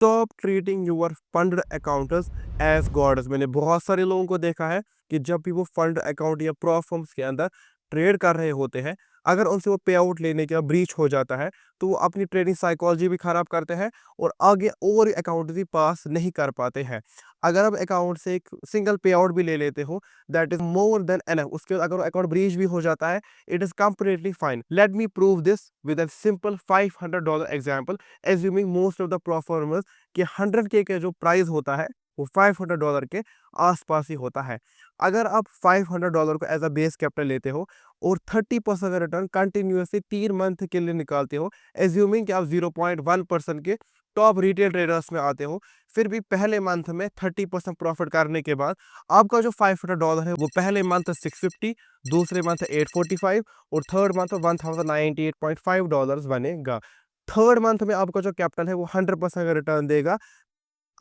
Stop treating your fund accounts as gods. मैंने बहुत सारे लोगों को देखा है कि जब भी वो फंड अकाउंट या प्रोफर्म्स के अंदर ट्रेड कर रहे होते हैं, अगर उनसे वो पे आउट लेने का ब्रीच हो जाता है, तो वो अपनी ट्रेडिंग साइकोलॉजी भी खराब करते हैं और आगे और अकाउंट भी पास नहीं कर पाते हैं। अगर आप अकाउंट से एक सिंगल पे आउट भी ले लेते हो, that is more than enough. उसके बाद अगर अकाउंट ब्रीच भी हो जाता है, it is completely fine. Let me prove this with a simple $500 example. Assuming most of the performers कि 100K का जो प्राइस होता है वो $500 के आसपास ही होता है। अगर आप $500 को एज अ बेस कैपिटल लेते हो और 30% का रिटर्न कंटिन्यूसली 3 मंथ के लिए निकालते हो, एज्यूमिंग कि आप 0.1% के टॉप रिटेल ट्रेडर्स में आते हो, फिर भी पहले मंथ में 30% प्रॉफिट करने के बाद आपका जो $500 है वो पहले मंथ 650, दूसरे मंथ 845 और थर्ड मंथ 1098.5 बनेगा। थर्ड मंथ में आपका जो कैपिटल है वो 100% का रिटर्न देगा।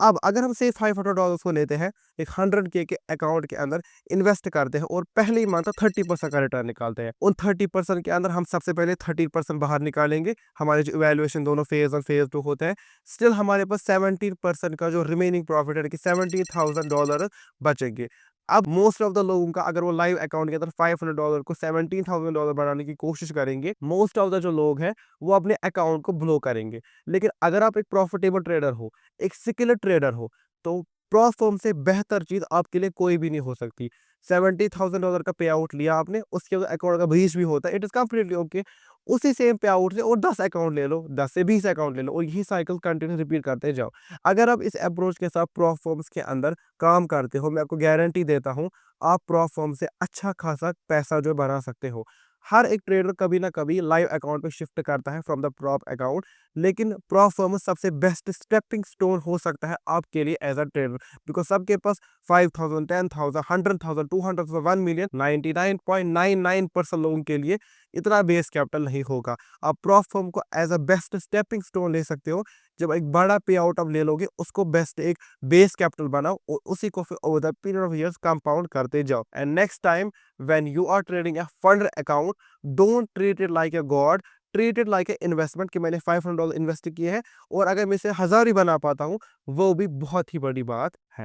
अब अगर हम से $500 को लेते हैं, एक 100K के अकाउंट के अंदर इन्वेस्ट करते हैं और पहले ही मंथ 30% का रिटर्न निकालते हैं, उन 30% के अंदर हम सबसे पहले 30% बाहर निकालेंगे। हमारे जो इवैल्यूएशन दोनों फेज और फेज 2 होते हैं, स्टिल हमारे पास 17% का जो रिमेनिंग प्रॉफिट है कि $17,000 बचेंगे। अब मोस्ट ऑफ द लोगों का अगर वो लाइव अकाउंट के अंदर $500 को $17,000 बनाने की कोशिश करेंगे, मोस्ट ऑफ द जो लोग हैं वो अपने अकाउंट को ब्लो करेंगे। लेकिन अगर आप एक प्रॉफिटेबल ट्रेडर हो, एक स्किल्ड ट्रेडर हो, तो प्रो फर्म से बेहतर चीज आपके लिए कोई भी नहीं हो सकती। $70,000 का पे आउट लिया आपने, उसके बाद अकाउंट का ब्रीच भी होता है, इट इज कंप्लीटली ओके। उसी सेम पे आउट से और 10 अकाउंट ले लो, 10 से 20 अकाउंट ले लो और यही साइकिल कंटिन्यू रिपीट करते जाओ। अगर आप इस अप्रोच के साथ प्रो फर्म्स के अंदर काम करते हो, मैं आपको गारंटी देता हूँ आप प्रो फर्म से अच्छा खासा पैसा जो बना सकते हो। हर एक ट्रेडर कभी ना कभी लाइव अकाउंट पे शिफ्ट करता है फ्रॉम द प्रॉप अकाउंट, लेकिन प्रो फर्म सबसे बेस्ट स्टेपिंग स्टोन हो सकता है आपके लिए एज अ ट्रेडर, बिकॉज सबके पास 5,000, 10,000, 100,000, 200,000, 1 मिलियन, 99.99% लोगों के लिए इतना बेस कैपिटल नहीं होगा। आप प्रो फर्म को as a best stepping stone ले सकते हो। जब एक बड़ा पे आउट आप ले लोगे, उसको बेस्ट एक बेस कैपिटल बनाओ और उसी को फिर over the period of years compound करते जाओ। And next time when you are trading a fund account, don't treat it like a god, treat it like a investment कि मैंने $500 इन्वेस्ट किए हैं और अगर मैं इसे 1000 ही बना पाता हूँ, वो भी बहुत ही बड़ी बात है।